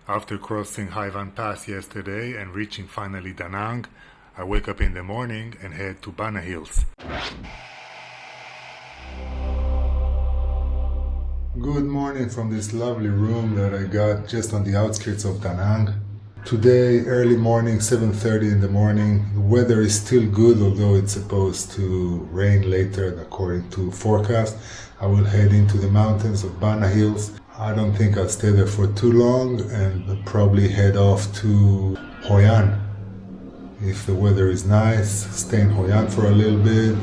After crossing Haivan Pass yesterday and reaching finally Danang, I wake up in the morning and head to Baanã Hills. Good morning from this lovely room that I got just on the outskirts of Danang. Today, early morning, 7:30 in the morning. The weather is still good, although it's supposed to rain later according to forecast. I will head into the mountains of Baanã Hills. I don't think I'll stay there for too long and I'll probably head off to Hoi An. If the weather is nice, stay in Hoi An for a little bit,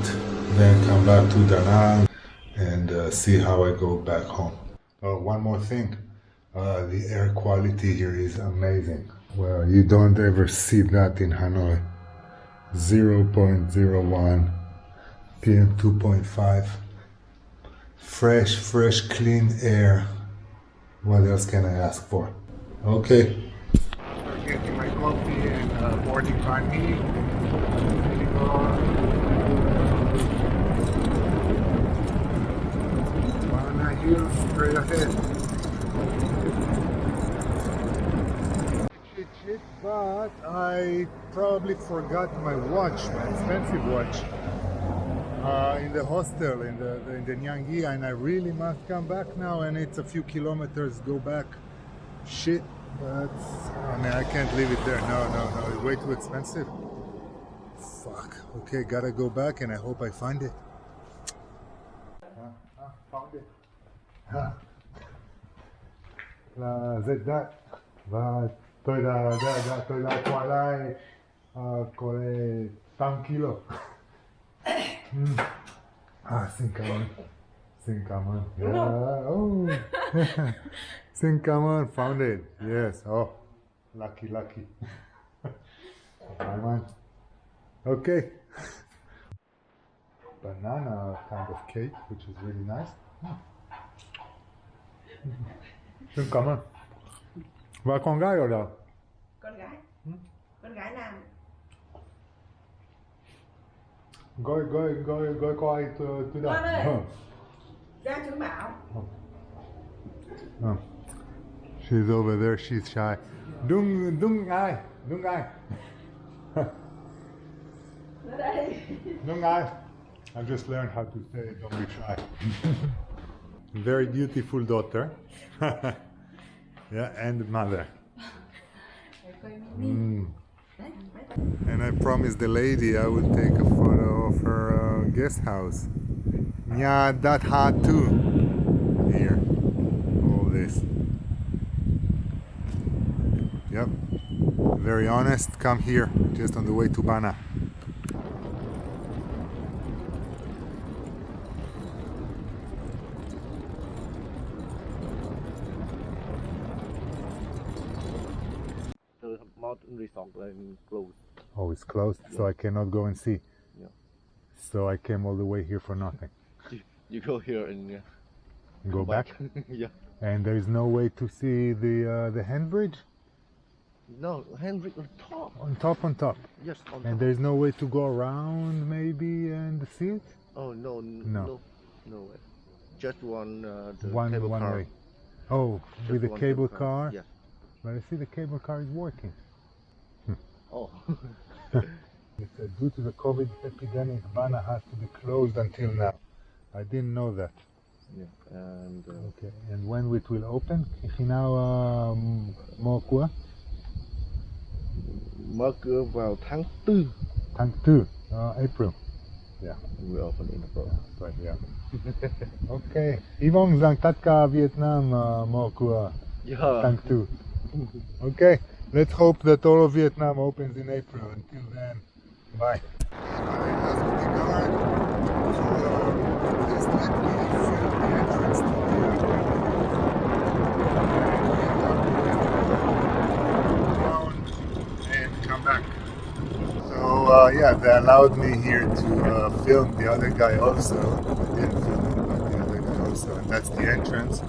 then come back to Danang and see how I go back home. Oh, one more thing. The air quality here is amazing. Well, you don't ever see that in Hanoi. 0.01, PM 2.5. Fresh, clean air. What else can I ask for? Okay. I'm getting my coffee and boarding Banh Baanã Hills straight ahead. Shit, but I probably forgot my watch, my expensive watch, in the hostel in the Nyangi, and I really must come back now, and it's a few kilometers go back. Shit, but I mean I can't leave it there. No, it's way too expensive. Fuck. Okay, gotta go back, and I hope I find it. Found it. זה דת, tôi đã qua lại có 8 kilo. Xin cảm ơn. Yeah. Oh. Xin cảm ơn. Found it. Yes. Oh, lucky. Man. Okay. Banana kind of cake, which is really nice. Xin cảm ơn. Và con gái ở đâu? Con gái nào? Gọi coi tôi đâu. Con ơi, ra chú Bảo. She's over there, she's shy. Đúng ai. Ra đây. Đúng ai. I just learned how to say it, don't be shy. Very beautiful daughter. Yeah, and mother. And I promised the lady I would take a photo of her guest house. Nya dat ha too. Here. All this. Yep. Very honest. Come here. Just on the way to Baanã. Mountain resort and closed. Oh, it's closed, so I cannot go and see. Yeah. So I came all the way here for nothing. You go here and Go back? Yeah. And there is no way to see the hand bridge? No, handbrake on top. On top. Yes, on And top. there's no way to go around maybe and see it? Oh no way. Just one cable One car. way. Oh, Just with the one cable car? Yes. But I see the cable car is working. Oh. It said due to the COVID epidemic, Baanã has to be closed until now. I didn't know that. Yeah. And Okay. And when it will open? Now more quoi? mở cửa vào tháng 4. Tháng 4, April. Yeah. We open in April. Right, yeah. Okay. Hy vọng rằng tất cả Việt Nam mở cửa Yeah. tháng 2. Okay. Let's hope that all of Vietnam opens in April. Until then, bye. Yeah, they allowed me here to film the other guy also. I didn't film him, but the other guy also. And that's the entrance.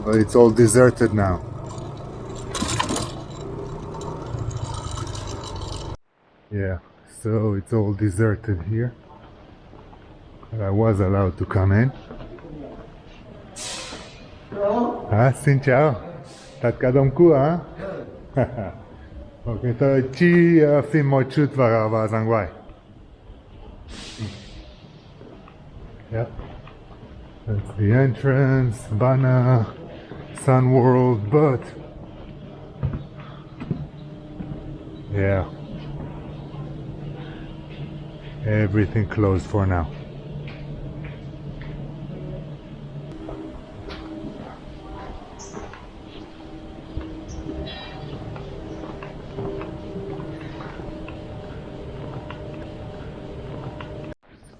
But it's all deserted now. Yeah, so it's all deserted here. I was allowed to come in. Xin chào. T'as de đồng cua, hein? Ok, t'as chi phim một chút vào ra ngoài. Yep. That's the entrance, Baanã, Sunworld, but yeah, everything closed for now.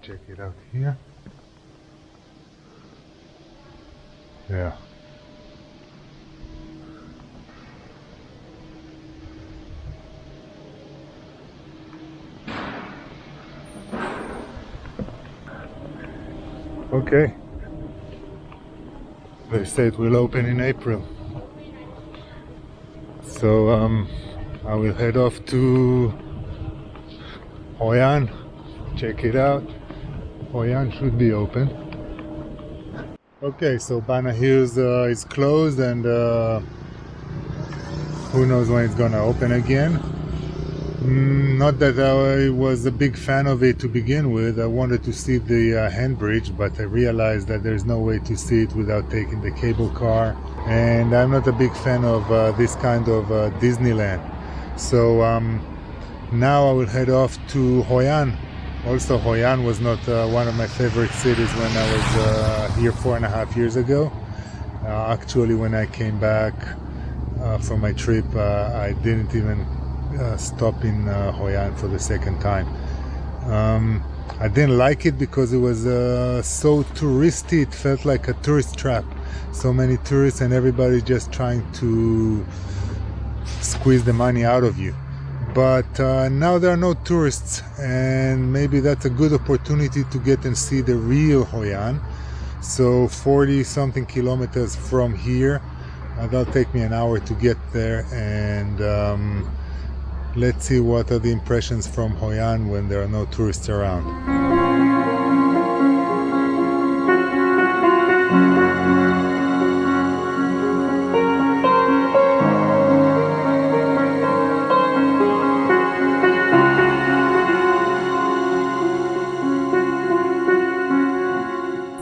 Check it out here. Yeah. Okay. They say it will open in April. So I will head off to Hoi An. Check it out. Hoi An should be open. Okay, so Baanã Hills is closed, and who knows when it's gonna open again. Not that I was a big fan of it to begin with. I wanted to see the hand bridge, but I realized that there's no way to see it without taking the cable car, and I'm not a big fan of this kind of Disneyland. So now I will head off to Hoi An. Also, Hoi An was not one of my favorite cities when I was here 4.5 years ago. Actually, when I came back from my trip, I didn't even stop in Hoi An for the second time. I didn't like it because it was so touristy. It felt like a tourist trap. So many tourists and everybody just trying to squeeze the money out of you. But now there are no tourists, and maybe that's a good opportunity to get and see the real Hoi An. So 40 something kilometers from here. That'll take me an hour to get there, and let's see what are the impressions from Hoi An when there are no tourists around.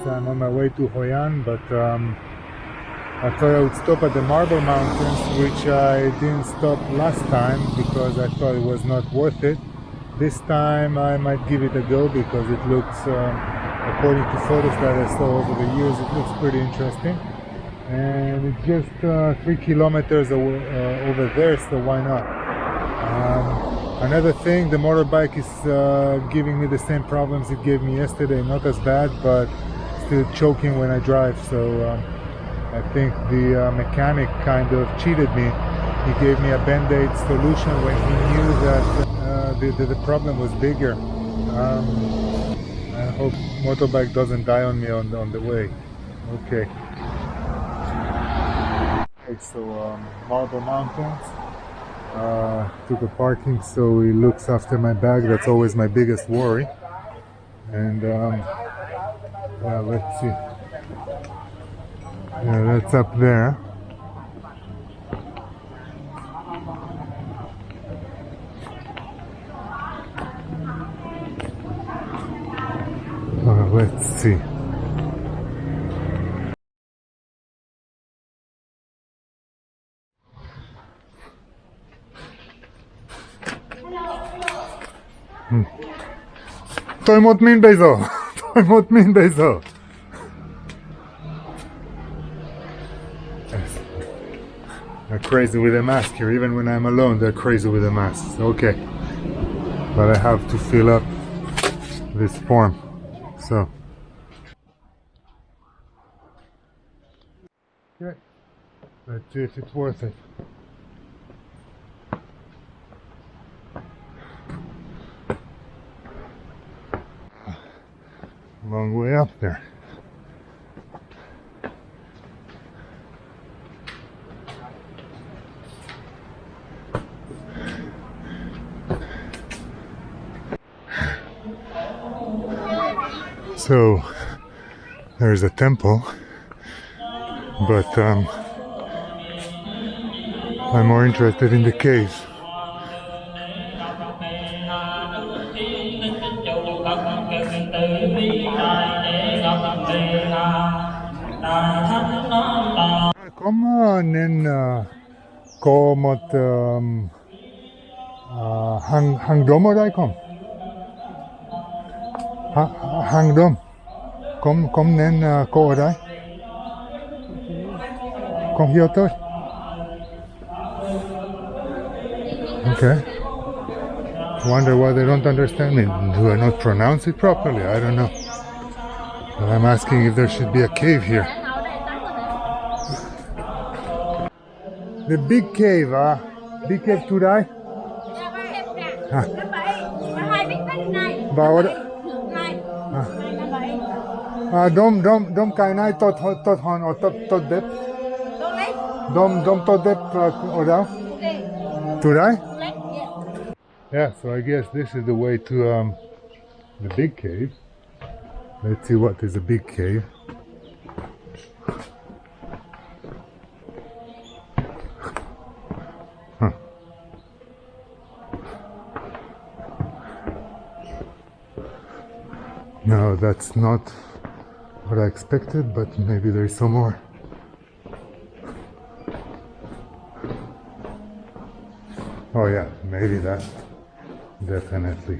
I'm on my way to Hoi An, but I thought I would stop at the Marble Mountains, which I didn't stop last time because I thought it was not worth it. This time I might give it a go because it looks, according to photos that I saw over the years, it looks pretty interesting. And it's just 3 kilometers over there, so why not? Another thing, the motorbike is giving me the same problems it gave me yesterday. Not as bad, but still choking when I drive. So I think the mechanic kind of cheated me. He gave me a band-aid solution when he knew that the problem was bigger. I hope motorbike doesn't die on me on the way. Okay. Okay, so Marble Mountains. Took a parking, so he looks after my bag. That's always my biggest worry. And let's see. Yeah, that's up there. Let's see. Tôi một mình bây giờ. Tôi một mình bây giờ. They're crazy with a mask here. Even when I'm alone, they're crazy with the masks. Okay. But I have to fill up this form. So. Okay. Let's see if it's worth it. Long way up there. So there's a temple but I'm more interested in the caves. Có nên có một hang đom ở đây không? Hang đom không nên có ở đây? Không hiểu tôi. Okay. Wonder why they don't understand me. Do I not pronounce it properly? I don't know. But I'm asking if there should be a cave here. The big cave, big cave today. Vào đó. Dom cái này tốt hơn tốt đẹp. Dom tốt đẹp ở đâu? Today? Yeah, so I guess this is the way to the big cave. Let's see what is a big cave. Huh. No, that's not what I expected, but maybe there's some more. Oh yeah, maybe that. Definitely.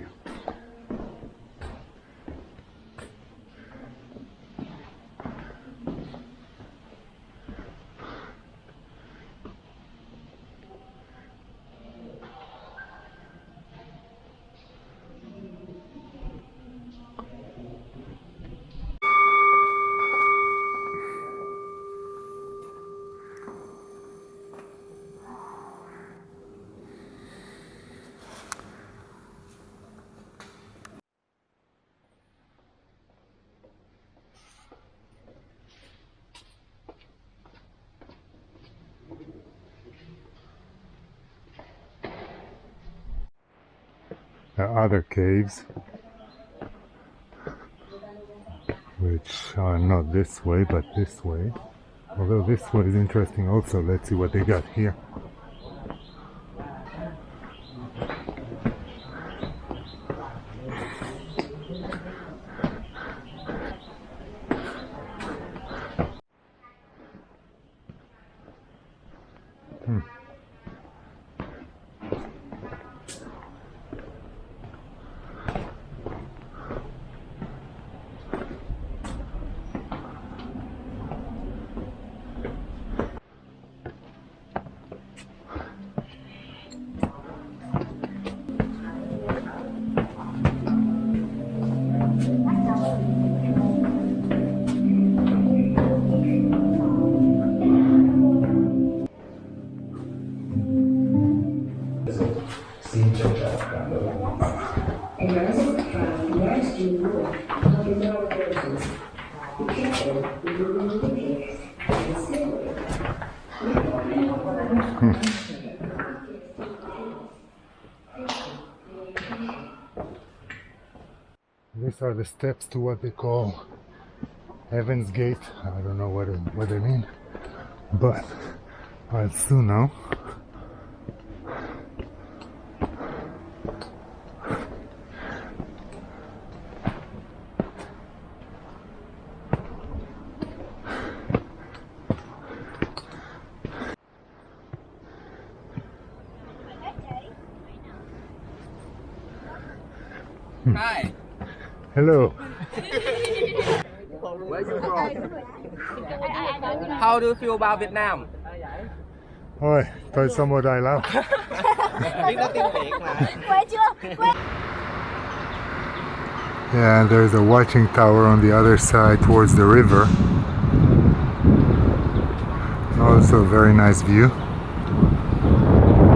There are other caves which are not this way but this way, although this way is interesting also. Let's see what they got here. These are the steps to what they call Heaven's Gate. I don't know what they mean, but I'll soon know. Hi. Hello. Where you from? How do you feel about Vietnam? Ôi, tôi sống ở đây lâu. Biết nói tiếng Việt mà. Quay chưa? Quay. Yeah, and there's a watching tower on the other side towards the river. Also a very nice view.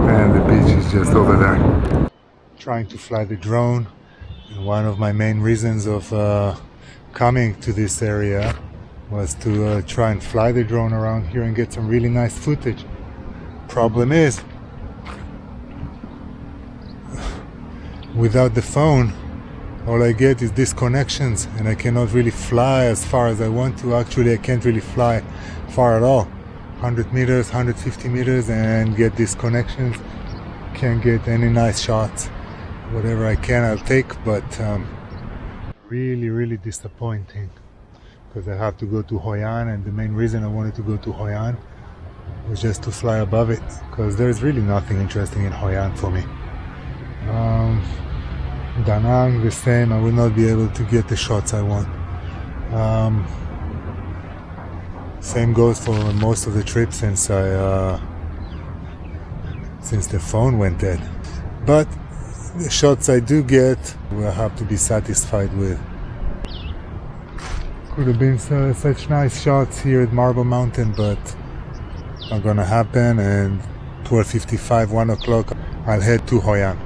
And the beach is just over there. Trying to fly the drone. And one of my main reasons of coming to this area was to try and fly the drone around here and get some really nice footage. Problem is, without the phone, all I get is disconnections, and I cannot really fly as far as I want to. Actually, I can't really fly far at all. 100 meters, 150 meters, and get disconnections. Can't get any nice shots. Whatever I can, I'll take, but really disappointing, because I have to go to Hoi An, and the main reason I wanted to go to Hoi An was just to fly above it, because there's really nothing interesting in Hoi An for me. Danang, the same. I will not be able to get the shots I want. Same goes for most of the trips since the phone went dead. But the shots I do get, will have to be satisfied with. Could have been such nice shots here at Marble Mountain, but not gonna happen. And 12:55, 1 o'clock, I'll head to Hoi An.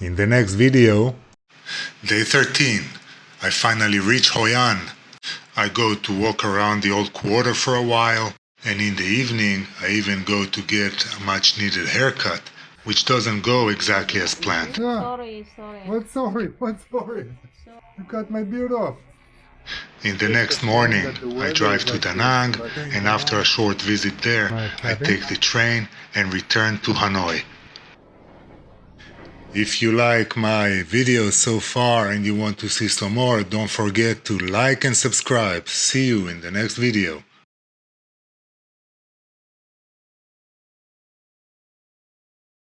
In the next video, day 13, I finally reach Hoi An. I go to walk around the old quarter for a while, and in the evening I even go to get a much needed haircut, which doesn't go exactly as planned. Sorry. What sorry? You cut my beard off. In the next morning, I drive to Danang, and after a short visit there, I take the train and return to Hanoi. If you like my videos so far and you want to see some more, don't forget to like and subscribe. See you in the next video.